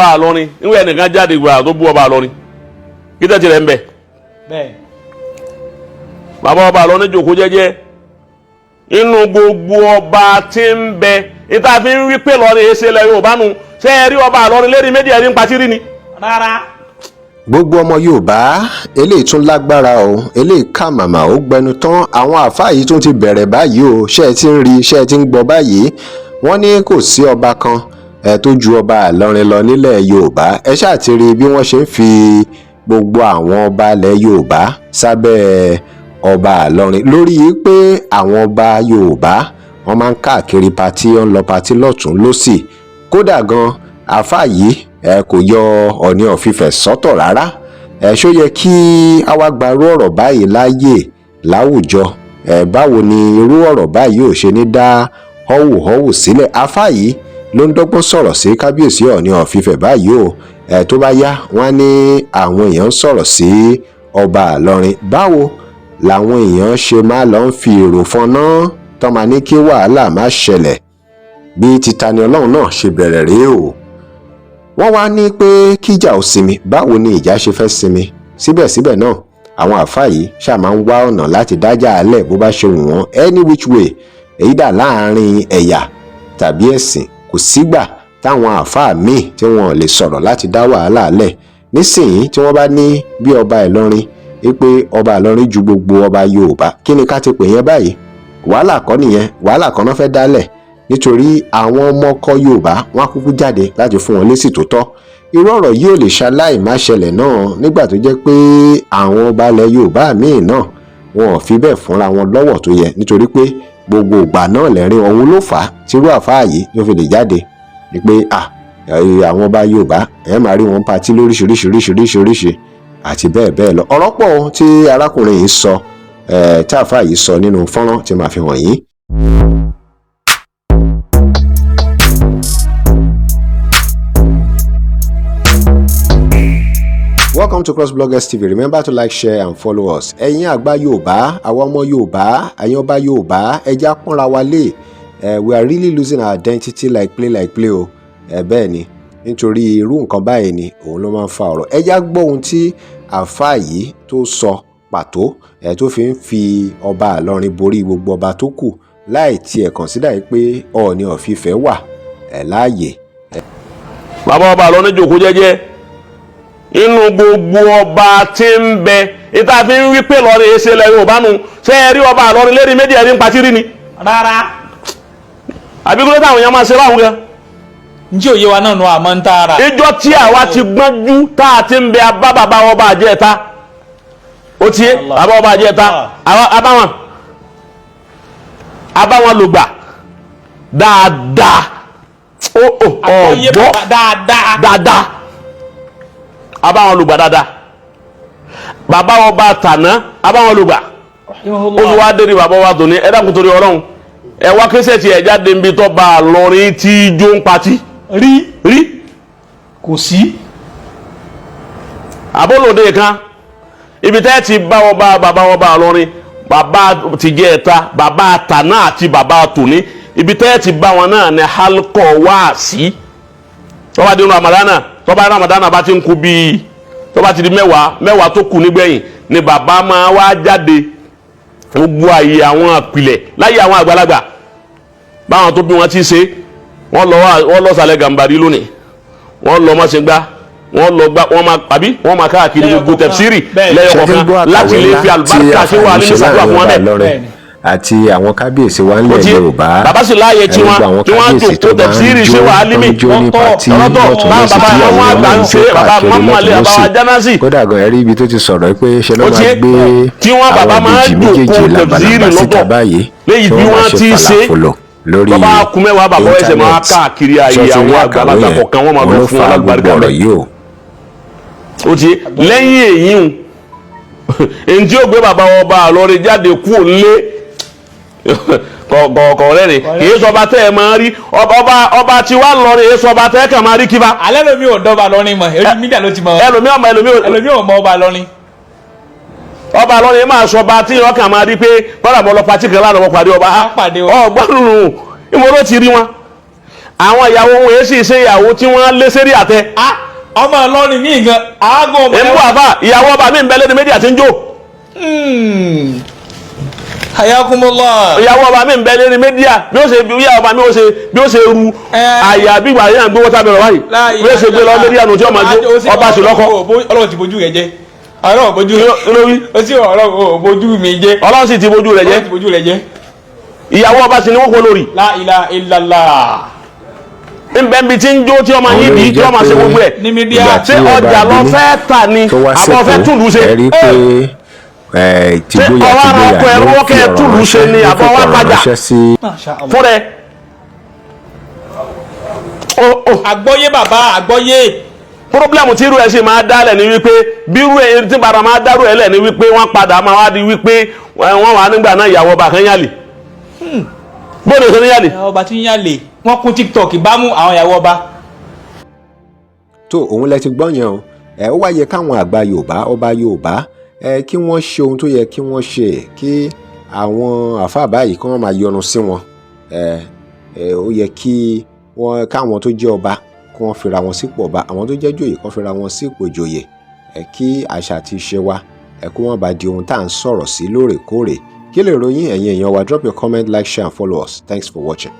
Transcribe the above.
Ọba Ilorin níwẹ̀ nìkan jáde gbà tó bú Ọba Ilorin kí tẹ́ tirẹ̀ ń bẹ̀. Bàbá Ọba Ilorin jókòó jẹ́jẹ́ inú gbogbo ọba tí ń bẹ ìta fi ń wí pé lọ́rin èsè lẹ Yorùbá nu ṣé ẹ rí Ọba Ilorin lérí méjì ẹ̀rí ń patí ni. Rárá. Gbogbo ọmọ Yorùbá eléyìí tún lágbára o eléyìí kà màmá ó gbẹnu tán àwọn àfáà yìí tún ti bẹ̀rẹ̀ báyìí o ṣé ẹ ti ń rí ṣé ẹ ti ń gbọ́ báyìí wọ́n ní kò sí ọba kan tó ju Ọba Ilorin lọ nílẹ̀ Yorùbá ẹ ṣáà ti rí bí wọ́n ṣe ń fi gbogbo àwọn ọba ilẹ̀ Yorùbá sábẹ́ Ọba Ilorin lórí pé àwọn ọba Yorùbá wọ́n máa ń káàkiri patí ó ń lọ patí lọ́tún lọ́sì kódà gan àfáà yìí kò yọ Ooni Of Ife sọ́tọ̀ rárá ṣó yẹ kí àwa gbarú ọ̀rọ̀ báyìí láàyè láwùjọ báwo ni irú ọ̀rọ̀ báyìí ò ṣe ní dá họ́wùhọ́wù sílẹ̀ àfáà yìí ló ń dọ́gbọ́n sọ̀rọ̀ sí kábíyèsí Ooni Of Ife báyìí o tó bá yá wọ́n á ní àwọn èèyàn ń sọ̀rọ̀ sí Ọba Ilorin báwo làwọn èèyàn ṣe máa lọ ń fi èrò fọná tó máa ní kí wàhálà má ṣẹlẹ̀ bí Titani Ọlọ́run náà ṣe bẹ̀rẹ̀ rèé o wọ́n wá ní pé kíjà ò sinmi báwo ni ìjà ṣe fẹ́ sinmi síbẹ̀síbẹ̀ náà àwọn àfáà yìí ṣáà máa ń wá ọ̀nà láti dájà alẹ̀ bó bá ṣe wù wọ́n any which way èyí dà láàrin ẹ̀yà tàbí ẹ̀sìn kò sígbà táwọn àfáà míì tí wọ́n lè sọ̀rọ̀ láti dá wàhálà alẹ̀ nísìnyí tí wọ́n bá ní bí Ọba Ilorin pé Ọba Ilorin ju gbogbo ọba Yorùbá kí ni ká ti pè yẹn báyìí wàhálà kọ́ nìyẹn wàhálà kan náà fẹ́ dálẹ̀ nítorí àwọn ọmọ ọkọ Yorùbá wọn á kúkú jáde láti fún wọn lésì tó tọ́ irú ọ̀rọ̀ yìí ò lè ṣaláì má ṣẹlẹ̀ náà nígbà tó jẹ́ pé àwọn ọba ilẹ̀ Yorùbá míì náà wọn ò fi bẹ́ẹ̀ fúnra wọn lọ́wọ́ tó yẹ nítorí pé gbogbo ìgbà náà lẹ́rìn ọ̀hún ló fà á tírú àfáà yìí ló fi lè jáde ni pé àwọn ọba Yorùbá ẹ máa rí wọn patí lóríṣiríṣiríṣiríṣi àti bẹ́ẹ̀ bẹ́ẹ̀ lọ ọ̀rọ̀ pọ̀ tí arákùnrin yìí sọ tí àfáà yìí sọ nínú fọ́nrán tí màá fi hàn yín. Welcome to Cross Bloggers TV. Remember to like, share and follow us. Ẹ̀yin àgbà Yorùbá, àwọn ọmọ Yorùbá, ẹ̀yin ọba Yorùbá, ẹ jẹ́ á pọ́nra wa lé. We are really losing our identity like play o. Bẹ́ẹ̀ ni, nítorí irú nǹkan báyìí ni òun ló máa ń fa ọ̀rọ̀. Ẹ jẹ́ á gbọ́ ohun tí àfáà yìí tó sọ pàtó tó fi ń fi Ọba Ilorin borí gbogbo ọba tó kù láì tiẹ̀ consider pé Ooni Of Ife wà láàyè. Bàbá Ọba Ilorin jókòó jẹ́jẹ́ inú gbogbo ọba tí ń bẹ ìta fi ń wí pé lọ́rin èsè lẹ Yorùbá nu ṣé ẹ rí Ọba Ilorin lérí méjì ẹ̀rí ń patí ni. Rárá. àbí kúlẹ̀ táwọn èèyàn máa ṣe báwọn gan. njẹ́ òye wa náà nu àmọ́ ń tààrà. ìjọ tí àwa ti gbọ́njú tá a ti ń bẹ abá bàbá ọba àjẹta ó ti yé bàbá ọba àjẹta abáwọn ló gbà dáadáa ọ̀gbọ́ dáadáa abáwọn olùgbà dáadáa bàbá ọba tàná abáwọn olùgbà olùwádé ni bàbá wa tòní ẹ dákun torí Ọlọ́run ẹ wá kẹsẹ̀ tí ẹ jáde ń bi tó Ọba Ilorin tí jó ń patí rí kò sí. àbólòdè kan ibi tẹ́ ti bá bàbá ọba Ilorin bàbá tìjẹ́ ẹ̀ta bàbá tàná àti bàbá tòní ibi tẹ́ ti bá wọn náà ní halkọ wáàsí tọ́ba dínú Ramadana tọ́ba Ramadana bá ti ń kú bíi tọ́ba ti di mẹ́wàá tó kù nígbẹ̀yìn ni bàbá máa wá jáde gbogbo àyè àwọn àpilẹ̀ láyé àwọn àgbàlagbà báwọn tó bí wọn ti ṣe wọ́n lọ sàlẹ̀ Gàmbàrí lónìí wọ́n lọ Mọ́sìngbá wọ́n lọ gbá wọ́n máa káàkiri gbogbo tẹ̀fsírì lẹ́yọ̀kọ̀kan láti lè fi àlùbáríkà ṣe wà nínú ìsàdúrà fún wọn bẹ́ẹ̀ àti àwọn kábíyèsí wa nílẹ̀ Yorùbá bàbá sì láàyè tí wọ́n jòkó tẹ̀síìrì ṣe wà á límì ọ̀tọ̀ bàbá àwọn àgbà ń ṣe bàbá mọ́mọ́lé bàbá wa jánásì. kódà gan ẹ̀rí ibi tó ti sọ̀rọ̀ pé ṣe ló máa gbé àwọn méjì méjèèjì làbàlàbà síta báyìí léyìí bí wọ́n ti ṣe lórí bàbá kúmẹ́wàá bàbá ẹsẹ̀ máa káàkiri ayé àwọn àgbàlagbà kọ̀ọ̀kan wọ́n máa lọ fún alágbàdìgbà rẹ̀. ó ti lẹ́yìn èyí ń tí ó gbé bàbá Ọba Ilorin jáde kú òǹlé kọ̀ọ̀kọ̀ rẹ̀ ni kì í sọba tẹ́ ẹ máa rí ọba tí wàá lọ rẹ̀ sọba tẹ́ ẹ kàn máa rí kíba. alẹ́ lomi ò dọ́ba Ilorin mọ̀ èyí mídíà ló ti mọ̀. ẹlòmí ò mọ Ọba Ilorin. Ọba Ilorin máa sọba tí ọkàn máa rí pé bọ́dà bọ́ lọ pàtí kan lánàá wọ́n pàdé ọba ọgbọ́n nù ìmọ̀ ló ti rí wọn. àwọn ìyàwó wọn èé sì ṣe ìyàwó tí wọ́n lé sérí àtẹ. ọmọ Ìlọrin ní nǹkan aago ọmọ èmi wà fà ìyàwó ọba mi ń bẹ lẹ́ni méjì àti ń jó. hayakumullah. ìyàwó ọba mi ń bẹ lẹ́ni méjì à bí ó ṣe bí ìyàwó ọba mi bí ó ṣe ru àyà bí ìgbà yẹn gbé wọ́tá bẹ̀rẹ̀ wáyé bí ó ṣe gbé lọ méjì àná tí ọmọ jó ọba sì lọ́kọ. Ọlọ́run ti bojú rẹ̀ jẹ́ ọlọ́run bojú mi jẹ́ ọlọ́run sì ti bojú rẹ̀ jẹ́ ìyàwó ọba sì ni wọ́n kó lórí. La ilaha illallah. nbẹ́nbi tí ń jó tí ọmọ yìí bí tí ọmọ ṣe gbogbo ẹ̀ ṣé ọjà lọ fẹ́ tà ni àbọ̀ fẹ́ túlù ṣe ṣé ọwọ́ ara ọkọ̀ ẹ̀rọ wọ́kẹ́ túlù ṣe ni àbọ̀ wá tajà fún rẹ̀. àgbọ́yé bàbá àgbọ́yé. pírọ́blẹ́mù tí irú ẹ̀ ṣe máa dálẹ̀ ni wípé bí irú ẹ̀ tí bàrà máa dárú ẹ̀ lẹ̀ ni wípé wọ́n padà máa wá di wípé wọ́n wà nígbà náà ìyàwó ọba kan yálè bóde ṣe ní yálè. ìyàwó ọba tí ń yálè wọ́n kún TikTok bá mú àwọn ìyàwó ọba. tó òun lẹ ti gbọ́ yẹn o ó wá yẹ káwọn àgbà Yorùbá ọba Yorùbá kí wọ́n ṣe ohun tó yẹ kí wọ́n ṣe kí àwọn àfáà báyìí kí wọ́n máa yọnu sí wọn ó yẹ kí wọ́n káwọn tó jẹ́ ọba kí wọ́n fira wọn sípò ọba àwọn tó jẹ́ jòyè kí wọ́n fira wọn sípò jòyè kí àṣà àti ìṣe wa kí wọ́n bá di ohun tá à ń sọ̀rọ̀ sí lóòrèkóòrè kí lè ròyìn ẹ̀yin èèyàn wa drop your comment like share and follow us thanks for watching.